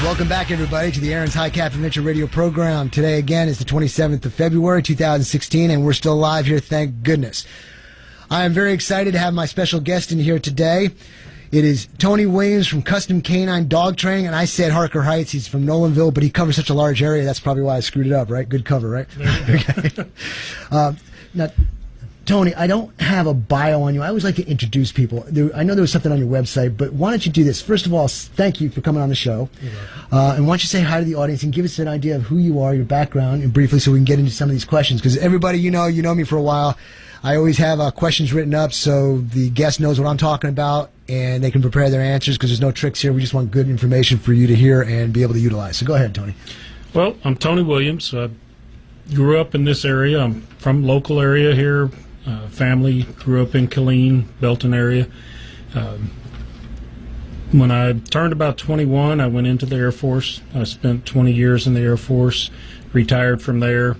Welcome back, everybody, to the Aaron's High Cap Adventure Radio program. Today, again, is the 27th of February, 2016, and we're still live here, thank goodness. I am very excited to have my special guest in here today. It is Tony Williams from Kustom K9 Dog Training, and I said Harker Heights. He's from Nolanville, but he covers such a large area. That's probably why I screwed it up, right? Good cover, right? Okay. Now, Tony, I don't have a bio on you. I always like to introduce people. I know there was something on your website, but why don't you do this? First of all, thank you for coming on the show. And why don't you say hi to the audience and give us an idea of who you are, your background, and briefly so we can get into some of these questions. Because everybody you know me for a while. I always have questions written up so the guest knows what I'm talking about and they can prepare their answers because there's no tricks here. We just want good information for you to hear and be able to utilize. So go ahead, Tony. Well, I'm Tony Williams. I grew up in this area. I'm from local area here. Family grew up in Killeen, Belton area. When I turned about 21, I went into the Air Force. I spent 20 years in the Air Force, retired from there,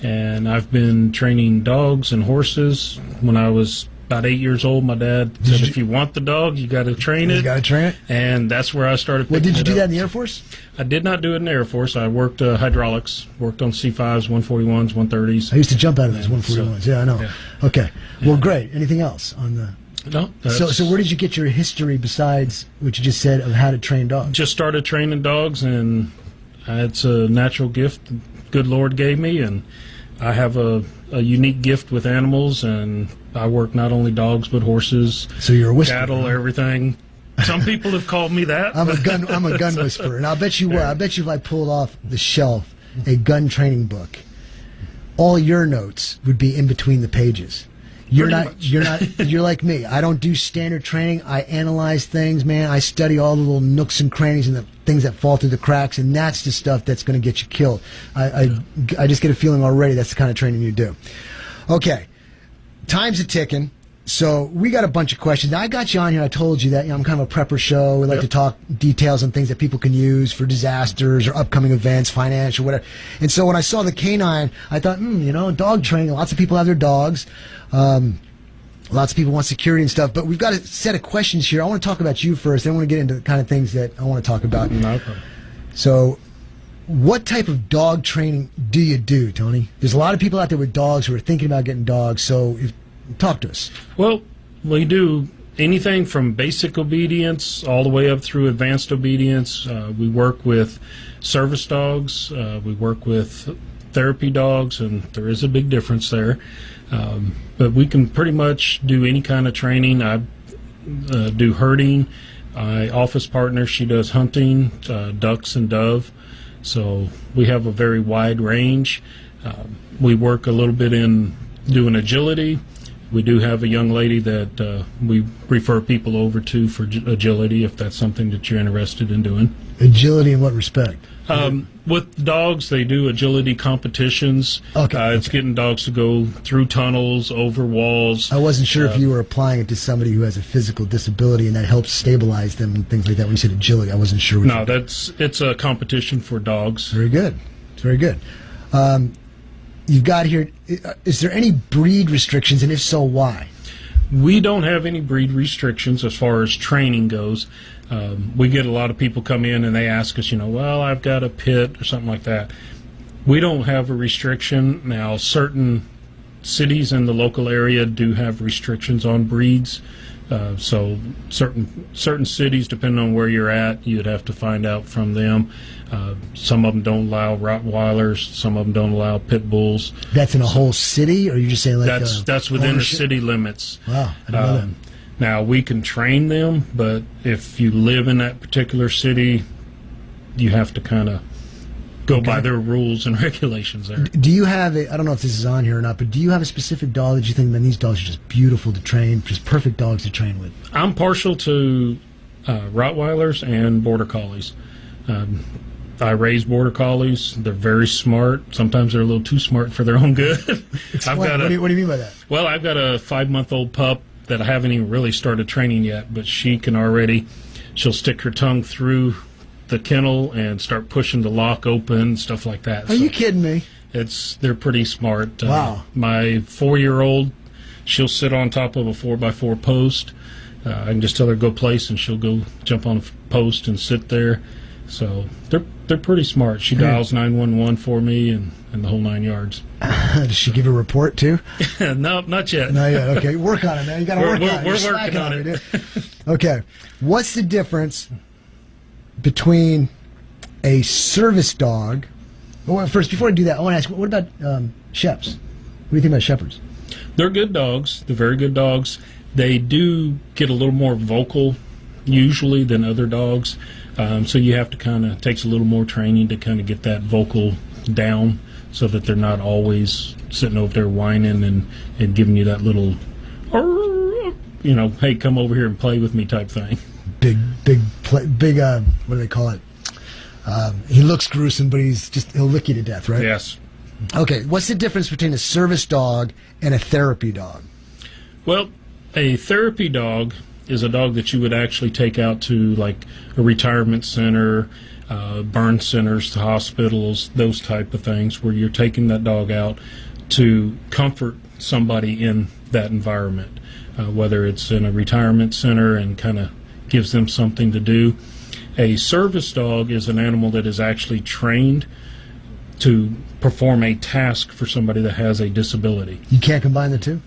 and I've been training dogs and horses. When I was about 8 years old, my dad said, if you want the dog, you got to train it. You got to train it? And that's where I started. Well, did you do that in the Air Force? I did not do it in the Air Force. I worked hydraulics, worked on C5s, 141s, 130s. I used to jump out of those 141s. Yeah, I know. Yeah. Okay. Well, great. Anything else on the... No. So where did you get your history besides what you just said of how to train dogs? Just started training dogs, and it's a natural gift the good Lord gave me, and I have a unique gift with animals, and I work not only dogs but horses, so you're a whisperer, cattle, everything. Some people have called me that. I'm a gun whisperer, and I bet you if I pulled off the shelf a gun training book, all your notes would be in between the pages. You're like me. I don't do standard training. I analyze things, man. I study all the little nooks and crannies and the things that fall through the cracks, and that's the stuff that's going to get you killed. I just get a feeling already that's the kind of training you do. Okay, time's a ticking. So we got a bunch of questions. Now, I got you on here. I told you that I'm kind of a prepper show. We like to talk details on things that people can use for disasters or upcoming events, financial, whatever. And so when I saw the canine, I thought, dog training. Lots of people have their dogs. Lots of people want security and stuff. But we've got a set of questions here. I want to talk about you first. Then I want to get into the kind of things that I want to talk about. No problem. So what type of dog training do you do, Tony? There's a lot of people out there with dogs who are thinking about getting dogs. So talk to us. Well, we do anything from basic obedience all the way up through advanced obedience. We work with service dogs. We work with therapy dogs, and there is a big difference there. But we can pretty much do any kind of training. I do herding. My office partner, she does hunting, ducks and dove. So we have a very wide range. We work a little bit in doing agility. We do have a young lady that we refer people over to for agility if that's something that you're interested in doing. Agility in what respect? With dogs, they do agility competitions. It's getting dogs to go through tunnels, over walls. I wasn't sure if you were applying it to somebody who has a physical disability and that helps stabilize them and things like that. When you said agility, I wasn't sure. No, it's a competition for dogs. Very good. It's very good. You've got here, is there any breed restrictions, and if so, why? We don't have any breed restrictions as far as training goes. We get a lot of people come in and they ask us, well, I've got a pit or something like that. We don't have a restriction. Now, certain cities in the local area do have restrictions on breeds. So certain cities, depending on where you're at, you'd have to find out from them. Some of them don't allow Rottweilers. Some of them don't allow pit bulls. That's in a whole city, or are you just saying like that's within the city limits? Wow, I didn't know that. Now we can train them, but if you live in that particular city, you have to kind of go by their rules and regulations there. Do you have I don't know if this is on here or not, but do you have a specific dog that you think, man, these dogs are just beautiful to train, just perfect dogs to train with? I'm partial to Rottweilers and Border Collies. I raise Border Collies. They're very smart. Sometimes they're a little too smart for their own good. What do you mean by that? Well, I've got a 5-month-old pup that I haven't even really started training yet, but she'll stick her tongue through the kennel and start pushing the lock open, stuff like that. Are you kidding me? They're pretty smart. Wow. My 4-year-old, she'll sit on top of a 4x4 post. I can just tell her go place, and she'll go jump on a post and sit there. So they're pretty smart. She dials 911 for me and the whole 9 yards. Does she give a report too? No, not yet. Not yet. Okay, work on it, man. You got to work on it. We're working on it. Dude. Okay, what's the difference between a service dog? Well, first, before I do that, I want to ask, what about Sheps? What do you think about Shepherds? They're good dogs. They're very good dogs. They do get a little more vocal usually than other dogs. So you have to takes a little more training to kind of get that vocal down so that they're not always sitting over there whining and giving you that little, hey, come over here and play with me type thing. Big, what do they call it? He looks gruesome, but he'll lick you to death, right? Yes. Okay, what's the difference between a service dog and a therapy dog? Well, a therapy dog is a dog that you would actually take out to like a retirement center, burn centers, to hospitals, those type of things, where you're taking that dog out to comfort somebody in that environment, whether it's in a retirement center and kind of gives them something to do. A service dog is an animal that is actually trained to perform a task for somebody that has a disability. You can't combine the two?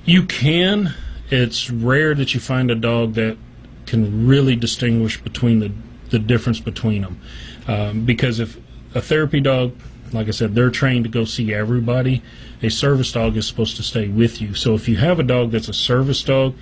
You can. It's rare that you find a dog that can really distinguish between the difference between them. Because if a therapy dog, like I said, they're trained to go see everybody, a service dog is supposed to stay with you. So if you have a dog that's a service dog,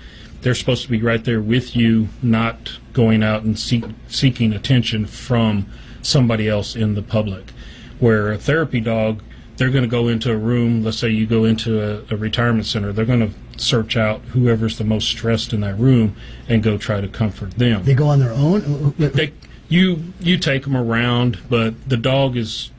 they're supposed to be right there with you, not going out and seeking attention from somebody else in the public. Where a therapy dog, they're going to go into a room, let's say you go into a retirement center, they're going to search out whoever's the most stressed in that room and go try to comfort them. They go on their own? You take them around, but the dog is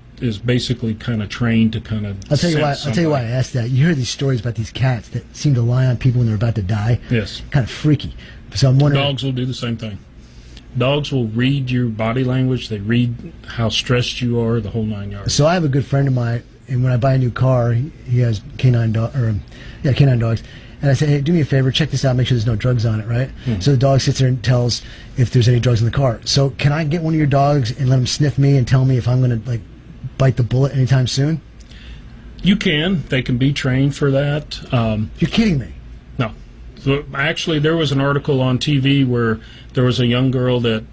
basically kind of trained to kind of I'll tell you why I asked that. You hear these stories about these cats that seem to lie on people when they're about to die. Yes. Kind of freaky. So I'm wondering. Dogs will do the same thing. Dogs will read your body language. They read how stressed you are, the whole 9 yards. So I have a good friend of mine, and when I buy a new car, he has canine dogs. And I say, hey, do me a favor, check this out, make sure there's no drugs on it, right? So the dog sits there and tells if there's any drugs in the car. So can I get one of your dogs and let him sniff me and tell me if I'm going to bite the bullet anytime soon? You can. They can be trained for that. You're kidding me. No. So actually, there was an article on TV where there was a young girl that,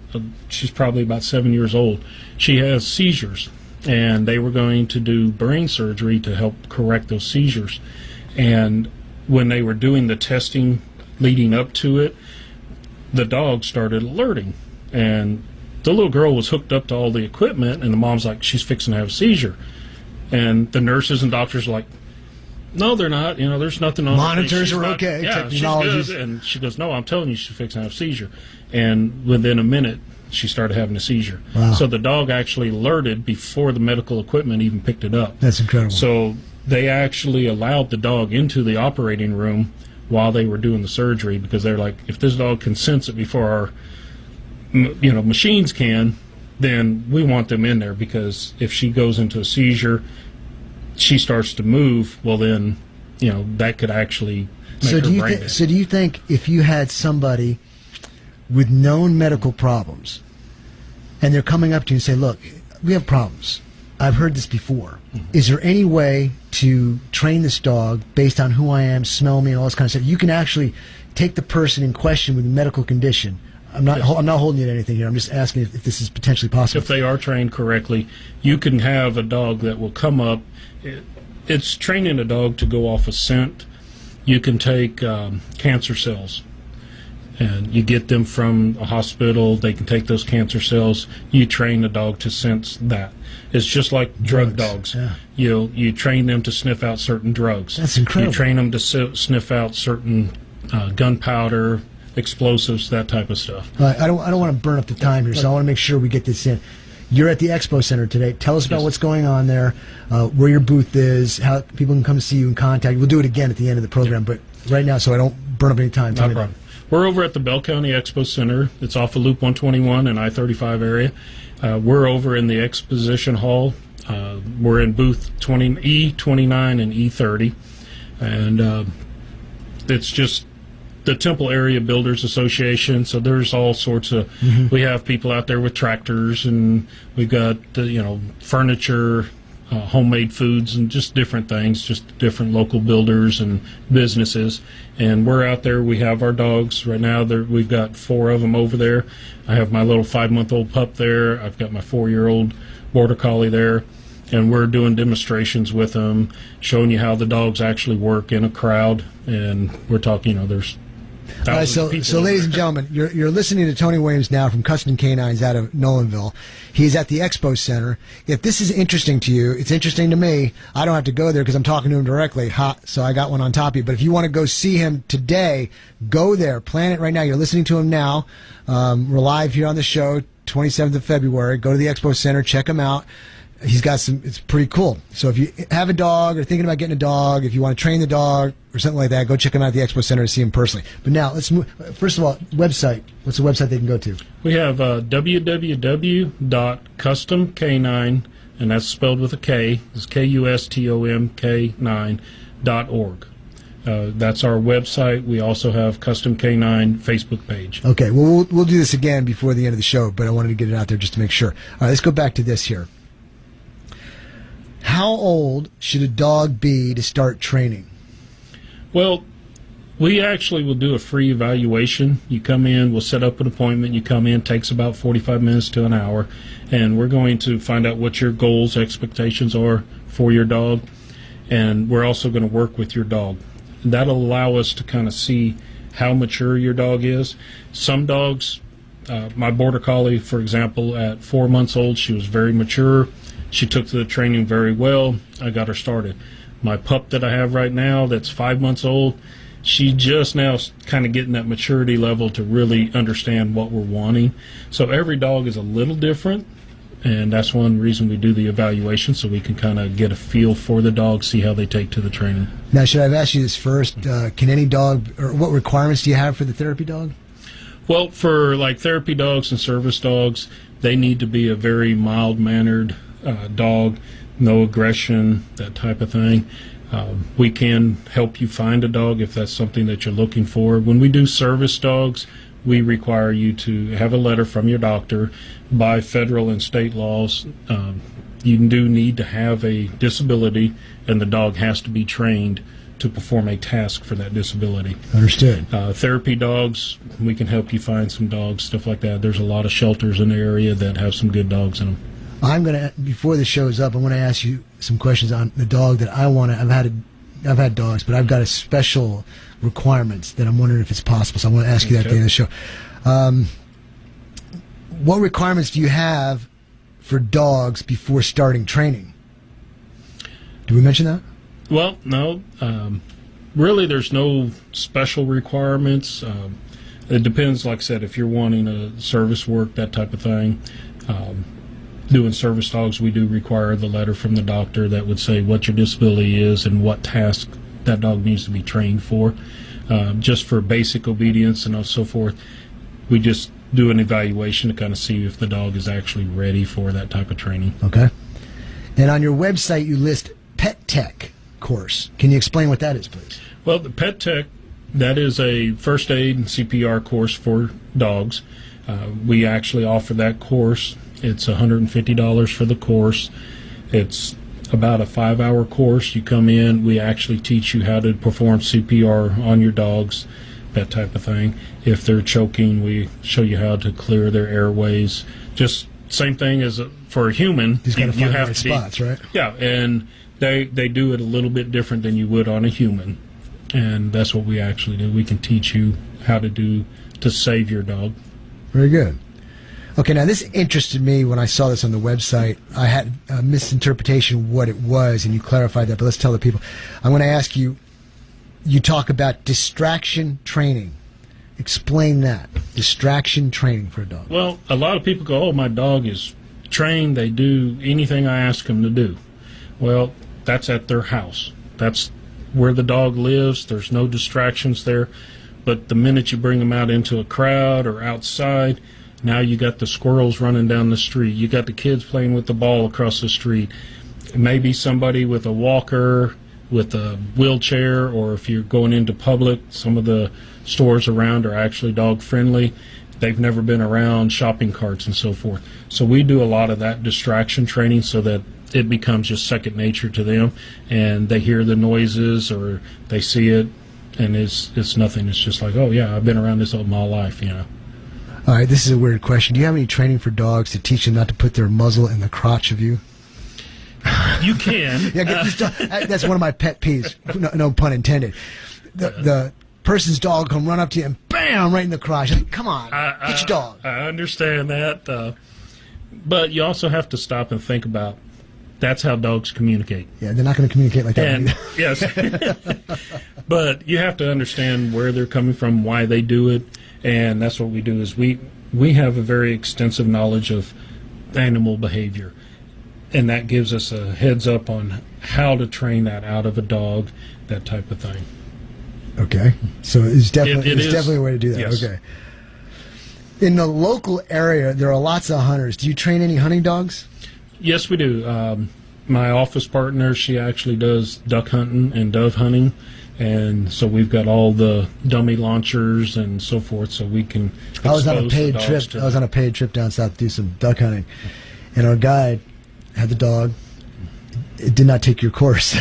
she's probably about 7 years old. She has seizures, and they were going to do brain surgery to help correct those seizures. And when they were doing the testing leading up to it, the dog started alerting. And the little girl was hooked up to all the equipment, and the mom's like, she's fixing to have a seizure. And the nurses and doctors are like, no, they're not. There's nothing on Monitors are okay. Yeah, she's good. And she goes, no, I'm telling you, she's fixing to have a seizure. And within a minute, she started having a seizure. Wow. So the dog actually alerted before the medical equipment even picked it up. That's incredible. So they actually allowed the dog into the operating room while they were doing the surgery, because they're like, if this dog can sense it before our machines can, then we want them in there, because if she goes into a seizure, she starts to move, well then, that could actually make her brain dead. So do you think if you had somebody with known medical problems and they're coming up to you and say, look, we have problems, I've heard this before, is there any way to train this dog based on who I am, smell me, and all this kind of stuff? You can actually take the person in question with a medical condition. I'm not holding you to anything here. I'm just asking if this is potentially possible. If they are trained correctly, you can have a dog that will come up. It's training a dog to go off a scent. You can take cancer cells, and you get them from a hospital. They can take those cancer cells. You train the dog to sense that. It's just like drug dogs. Yeah. You train them to sniff out certain drugs. That's incredible. You train them to sniff out certain gunpowder, explosives, that type of stuff. I don't want to burn up the time here, so I want to make sure we get this in. You're at the Expo Center today. Tell us about what's going on there, where your booth is, how people can come to see you and contact you. We'll do it again at the end of the program, but right now, so I don't burn up any time. No problem. We're over at the Bell County Expo Center. It's off of Loop 121 and I-35 area. We're over in the Exposition Hall. We're in booth E29 and E30. And it's just the Temple Area Builders Association. So there's all sorts of. We have people out there with tractors, and we've got furniture, homemade foods, and just different things. Just different local builders and businesses. And we're out there. We have our dogs right now. We've got 4 of them over there. I have my little 5-month-old pup there. I've got my 4-year-old border collie there. And we're doing demonstrations with them, showing you how the dogs actually work in a crowd. And we're talking, there's all right, so ladies and gentlemen, you're listening to Tony Williams now from Kustom K9s out of Nolanville. He's at the Expo Center. If this is interesting to you, it's interesting to me. I don't have to go there because I'm talking to him directly. So I got one on top of you. But if you want to go see him today, go there. Plan it right now. You're listening to him now. We're live here on the show, 27th of February. Go to the Expo Center. Check him out. He's got it's pretty cool. So if you have a dog or thinking about getting a dog, if you want to train the dog or something like that, go check him out at the Expo Center to see him personally. But now, let's move. First of all, website. What's the website they can go to? We have www.kustomk9, and that's spelled with a K. It's KUSTOMK9.org. That's our website. We also have Kustom K9 Facebook page. Okay, well, we'll do this again before the end of the show, but I wanted to get it out there just to make sure. All right, let's go back to this here. How old should a dog be to start training? Well, we actually will do a free evaluation. You come in, we'll set up an appointment. You come in, takes about 45 minutes to an hour, and we're going to find out what your goals, expectations are for your dog, and we're also going to work with your dog. That'll allow us to kind of see how mature your dog is. Some dogs, my border collie, for example, at 4 months old, she was very mature. She took to the training very well. I got her started. My pup that I have right now that's 5 months old, she just now kind of getting that maturity level to really understand what we're wanting. So every dog is a little different, and that's one reason we do the evaluation, so we can kind of get a feel for the dog, see how they take to the training. Now, should I have asked you this first? Can any dog, or what requirements do you have for the therapy dog? Well, for like therapy dogs and service dogs, they need to be a very mild-mannered dog, no aggression, that type of thing. We can help you find a dog if that's something that you're looking for. When we do service dogs, we require you to have a letter from your doctor. By federal and state laws, you do need to have a disability, and the dog has to be trained to perform a task for that disability. Understood. Therapy dogs, we can help you find some dogs, stuff like that. There's a lot of shelters in the area that have some good dogs in them. I'm gonna, before the show's up, I want to ask you some questions on the dog that I want to. I've had dogs, but I've got a special requirements that I'm wondering if it's possible. So I want to ask you that at the end of the show. What requirements do you have for dogs before starting training? Did we mention that? Well, no. Really, there's no special requirements. It depends, like I said, if you're wanting a service work, that type of thing. Doing service dogs, we do require the letter from the doctor that would say what your disability is and what task that dog needs to be trained for. Just for basic obedience and so forth, we just do an evaluation to kind of see if the dog is actually ready for that type of training. Okay. And on your website, you list Pet Tech course. Can you explain what that is, please? Well, the Pet Tech, that is a first aid and CPR course for dogs. We actually offer that course. It's $150 for the course. It's about a 5-hour course. You come in, we actually teach you how to perform CPR on your dogs, that type of thing. If they're choking, we show you how to clear their airways. Just same thing as for a human. You have the right spots, right? Yeah, and they do it a little bit different than you would on a human. And that's what we actually do. We can teach you how to save your dog. Very good. Okay, now this interested me when I saw this on the website. I had a misinterpretation of what it was, and you clarified that, but let's tell the people. I'm going to ask you, you talk about distraction training. Explain that. Distraction training for a dog. Well, a lot of people go, oh, my dog is trained. They do anything I ask them to do. Well, that's at their house. That's where the dog lives. There's no distractions there. But the minute you bring them out into a crowd or outside, now you got the squirrels running down the street. You got the kids playing with the ball across the street. Maybe somebody with a walker with a wheelchair, or if you're going into public, some of the stores around are actually dog friendly. They've never been around shopping carts and so forth. So we do a lot of that distraction training so that it becomes just second nature to them, and they hear the noises or they see it, and it's nothing. It's just like, oh yeah, I've been around this all my life, you know. All right, this is a weird question. Do you have any training for dogs to teach them not to put their muzzle in the crotch of you? You can. Yeah, that's one of my pet peeves. No pun intended. The person's dog come run up to you and bam, right in the crotch. Like, come on, get your dog. I understand that, but you also have to stop and think about that's how dogs communicate. Yeah, they're not going to communicate like that. And yes, but you have to understand where they're coming from, why they do it, and that's what we do. Is we have a very extensive knowledge of animal behavior, and that gives us a heads up on how to train that out of a dog, that type of thing. Okay, so it's definitely a way to do that. Yes. Okay. In the local area, there are lots of hunters. Do you train any hunting dogs? Yes, we do. My office partner, she actually does duck hunting and dove hunting, and so we've got all the dummy launchers and so forth, so we can. I was on a paid trip down south to do some duck hunting, and our guide had the dog. It did not take your course.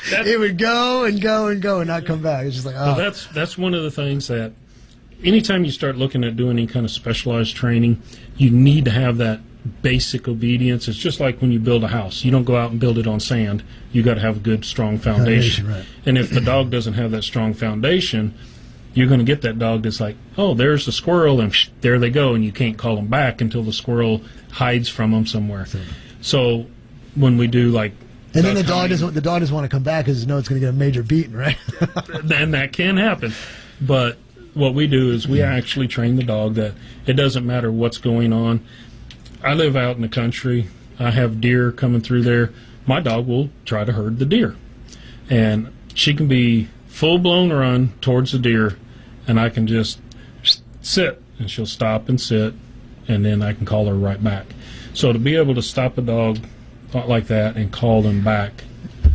It would go and go and go and not come back. It's just like, oh. Well, that's one of the things that anytime you start looking at doing any kind of specialized training, you need to have that basic obedience. It's just like when you build a house. You don't go out and build it on sand. You got to have a good, strong foundation. Right. And if the dog doesn't have that strong foundation, you're going to get that dog that's like, oh, there's the squirrel, and there they go, and you can't call them back until the squirrel hides from them somewhere. So when we do like, and then the dog doesn't want to come back because it knows it's going to get a major beating, right? And that can happen. But what we do is we actually train the dog that it doesn't matter what's going on. I live out in the country. I have deer coming through there. My dog will try to herd the deer. And she can be full-blown run towards the deer, and I can just sit, and she'll stop and sit, and then I can call her right back. So to be able to stop a dog like that and call them back.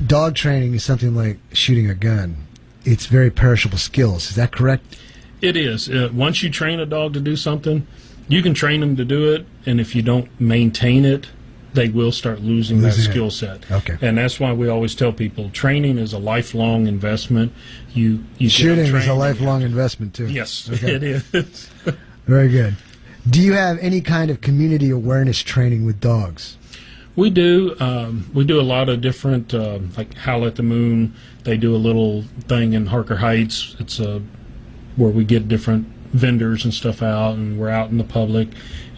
Dog training is something like shooting a gun. It's very perishable skills. Is that correct? It is. Once you train a dog to do something, you can train them to do it, and if you don't maintain it, they will start losing that skill set. Okay. And that's why we always tell people training is a lifelong investment. You Shooting is a lifelong investment, too. Yes, okay. It is. Very good. Do you have any kind of community awareness training with dogs? We do. We do a lot of different, like Howl at the Moon. They do a little thing in Harker Heights. It's where we get different vendors and stuff out, and we're out in the public.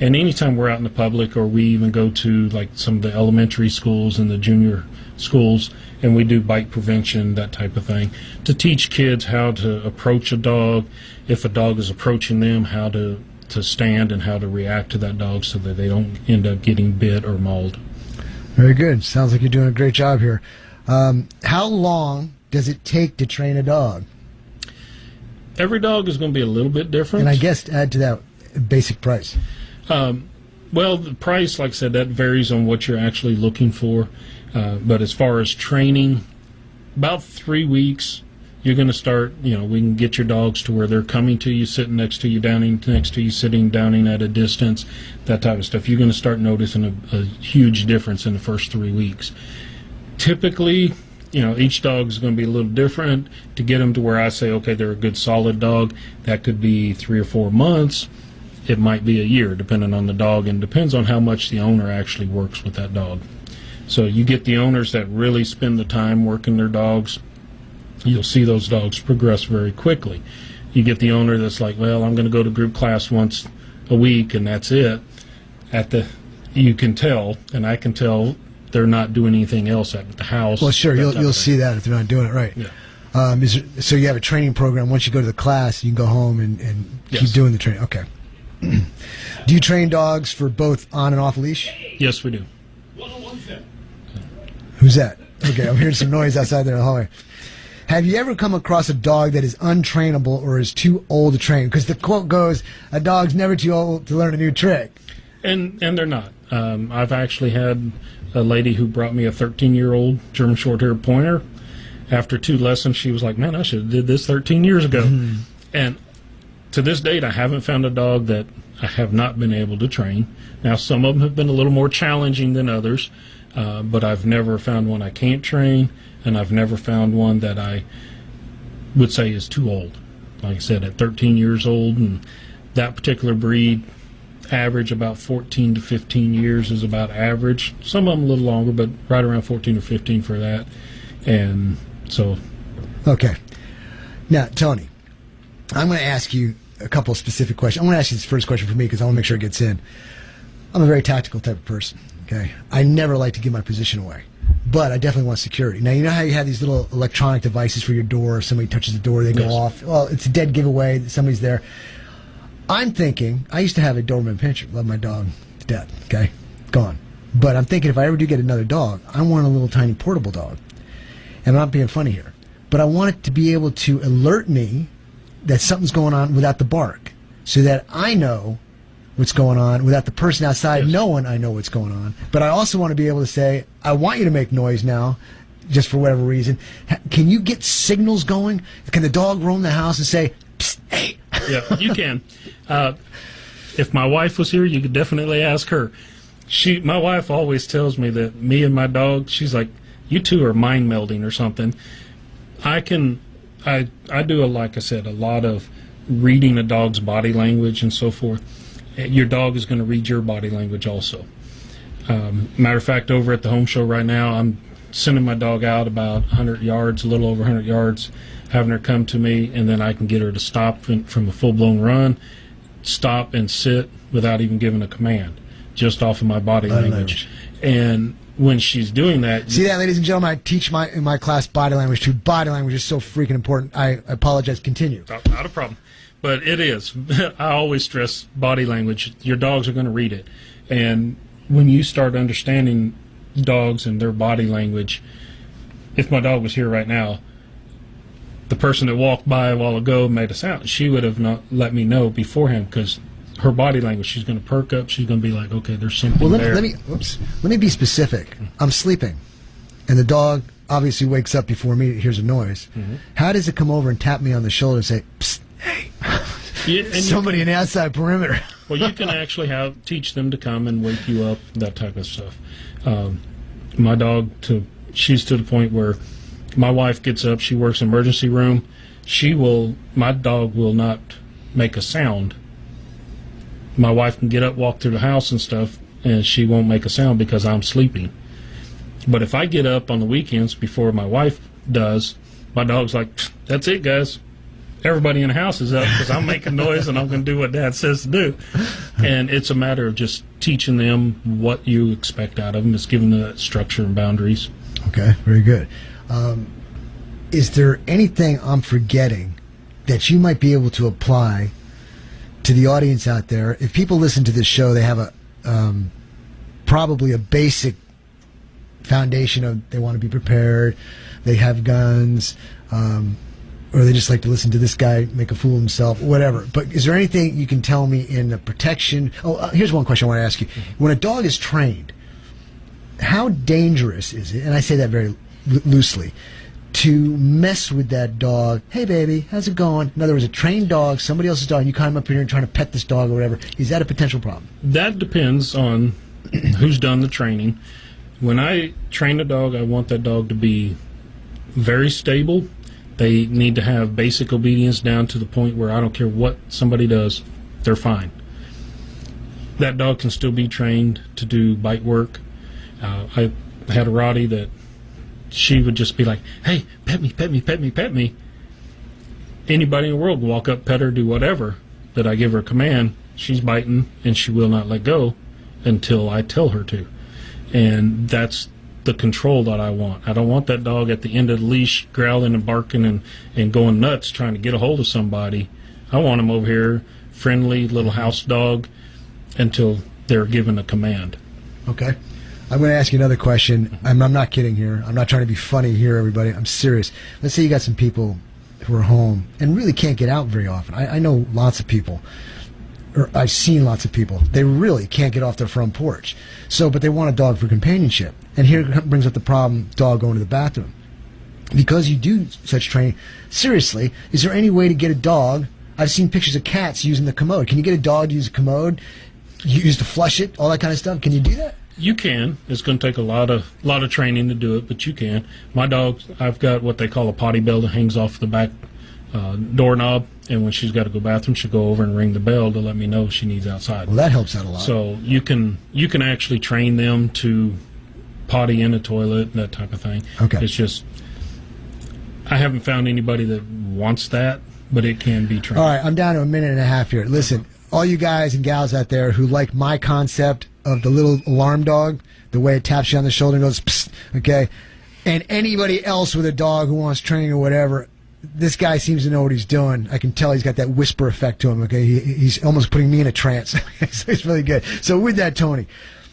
And anytime we're out in the public, or we even go to like some of the elementary schools and the junior schools, and we do bite prevention, that type of thing, to teach kids how to approach a dog. If a dog is approaching them, how to stand and how to react to that dog so that they don't end up getting bit or mauled. Very good. Sounds like you're doing a great job here. How long does it take to train a dog? Every dog is going to be a little bit different. And I guess to add to that, basic price. Well, the price, like I said, that varies on what you're actually looking for. But as far as training, about 3 weeks, you're going to start, we can get your dogs to where they're coming to you, sitting next to you, downing next to you, sitting, downing at a distance, that type of stuff. You're going to start noticing a huge difference in the first 3 weeks. Typically, each dog is going to be a little different. To get them to where I say, okay, they're a good solid dog, that could be 3 or 4 months. It might be a year, depending on the dog, and depends on how much the owner actually works with that dog. So you get the owners that really spend the time working their dogs, you'll see those dogs progress very quickly. You get the owner that's like, well, I'm going to go to group class once a week and that's it. You can tell, and I can tell, they're not doing anything else at the house. Well, sure, you'll see that if they're not doing it right. Yeah. So you have a training program. Once you go to the class, you can go home and keep doing the training. Okay. Do you train dogs for both on and off leash? Yes, we do. Who's that? Okay, I'm hearing some noise outside there in the hallway. Have you ever come across a dog that is untrainable or is too old to train? Because the quote goes, a dog's never too old to learn a new trick. And they're not. I've actually had a lady who brought me a 13-year-old German Short-haired Pointer. After 2 lessons, she was like, man, I should have did this 13 years ago. And to this date, I haven't found a dog that I have not been able to train. Now, some of them have been a little more challenging than others, but I've never found one I can't train, and I've never found one that I would say is too old. Like I said, at 13 years old, and that particular breed, average about 14 to 15 years is about average. Some of them a little longer, but right around 14 or 15 for that. And so... Okay. Now, Tony, I'm going to ask you a couple of specific questions. I'm going to ask you this first question for me because I want to make sure it gets in. I'm a very tactical type of person, okay? I never like to give my position away, but I definitely want security. Now, you know how you have these little electronic devices for your door? If somebody touches the door, they go off. Well, it's a dead giveaway that somebody's there. I'm thinking, I used to have a Doberman Pinscher. Love my dog to death, okay? Gone. But I'm thinking if I ever do get another dog, I want a little tiny portable dog. And I'm not being funny here. But I want it to be able to alert me that something's going on without the bark, so that I know what's going on without the person outside knowing I know what's going on. But I also want to be able to say, I want you to make noise now, just for whatever reason. Can you get signals going? Can the dog roam the house and say, psst, hey? Yeah, you can. If my wife was here, you could definitely ask her. My wife always tells me that me and my dog, she's like, you two are mind melding or something. I do, like I said, a lot of reading a dog's body language and so forth. Your dog is going to read your body language also. Matter of fact, over at the home show right now, I'm sending my dog out about 100 yards, a little over 100 yards, having her come to me, and then I can get her to stop from a full-blown run, stop and sit without even giving a command, just off of my body language. And when she's doing that... See that, ladies and gentlemen? I teach in my class body language, too. Body language is so freaking important. I apologize. Continue. Not a problem. But it is. I always stress body language. Your dogs are going to read it. And when you start understanding dogs and their body language, if my dog was here right now, the person that walked by a while ago made a sound, she would have not let me know beforehand, because her body language, she's going to perk up. She's going to be like, okay, there's something there. Let me be specific. I'm sleeping, and the dog obviously wakes up before me, hears a noise. How does it come over and tap me on the shoulder and say, psst, hey, somebody in the outside perimeter? Well, you can actually teach them to come and wake you up, that type of stuff. My dog, she's to the point where my wife gets up, she works in the emergency room, my dog will not make a sound. My wife can get up, walk through the house and stuff, and she won't make a sound because I'm sleeping. But if I get up on the weekends before my wife does, my dog's like, that's it, guys. Everybody in the house is up because I'm making noise and I'm going to do what Dad says to do. And it's a matter of just teaching them what you expect out of them. It's giving them that structure and boundaries. Okay, very good. Is there anything I'm forgetting that you might be able to apply to the audience out there? If people listen to this show, they have probably a basic foundation of they want to be prepared, they have guns, or they just like to listen to this guy make a fool of himself, whatever. But is there anything you can tell me in the protection? Here's one question I want to ask you. When a dog is trained, how dangerous is it, and I say that very loosely, to mess with that dog? Hey, baby, how's it going? In other words, a trained dog, somebody else's dog, and you come up here and trying to pet this dog or whatever. Is that a potential problem? That depends on who's done the training. When I train a dog, I want that dog to be very stable. They need to have basic obedience down to the point where I don't care what somebody does, they're fine. That dog can still be trained to do bite work. I had a Rottie that she would just be like, hey, pet me, pet me, pet me, pet me. Anybody in the world can walk up, pet her, do whatever, that I give her a command. She's biting, and she will not let go until I tell her to. And that's the control that I want. I don't want that dog at the end of the leash growling and barking and going nuts trying to get a hold of somebody. I want him over here, friendly little house dog, until they're given a command. Okay. I'm going to ask you another question. I'm not kidding here. I'm not trying to be funny here, everybody. I'm serious. Let's say you got some people who are home and really can't get out very often. I know lots of people. or I've seen lots of people, they really can't get off their front porch. So, but they want a dog for companionship. And here brings up the problem, dog going to the bathroom. Because you do such training, seriously, is there any way to get a dog? I've seen pictures of cats using the commode. Can you get a dog to use a commode, use to flush it, all that kind of stuff? Can you do that? You can. It's going to take a lot of training to do it, but you can. My dog, I've got what they call a potty bell that hangs off the back doorknob, and when she's got to go bathroom, she'll go over and ring the bell to let me know she needs outside. Well, that helps out a lot. So you can actually train them to potty in a toilet, that type of thing. Okay. It's just, I haven't found anybody that wants that, but it can be trained. All right, I'm down to a minute and a half here. Listen, all you guys and gals out there who like my concept of the little alarm dog, the way it taps you on the shoulder and goes, psst, okay, and anybody else with a dog who wants training or whatever, this guy seems to know what he's doing. I can tell he's got that whisper effect to him, okay? He's almost putting me in a trance. So it's really good. So with that, Tony,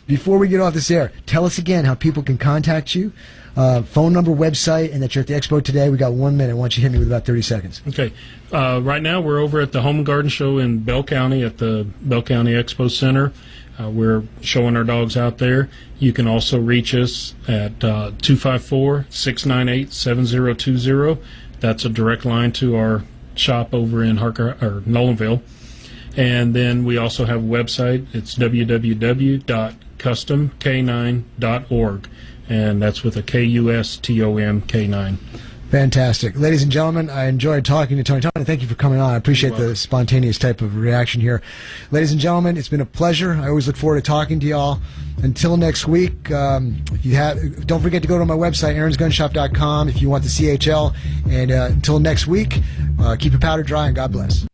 before we get off this air, tell us again how people can contact you, phone number, website, and that you're at the expo today. We got 1 minute. Why don't you hit me with about 30 seconds? Okay. Right now we're over at the Home and Garden Show in Bell County at the Bell County Expo Center. We're showing our dogs out there. You can also reach us at 254-698-7020. That's a direct line to our shop over in Nolanville. And then we also have a website. It's www.kustomk9.org. And that's with a Kustom K9. Fantastic. Ladies and gentlemen, I enjoyed talking to Tony. Tony, thank you for coming on. I appreciate the spontaneous type of reaction here. Ladies and gentlemen, it's been a pleasure. I always look forward to talking to y'all. Until next week, don't forget to go to my website, aaronsgunshop.com, if you want the CHL. And until next week, keep your powder dry and God bless.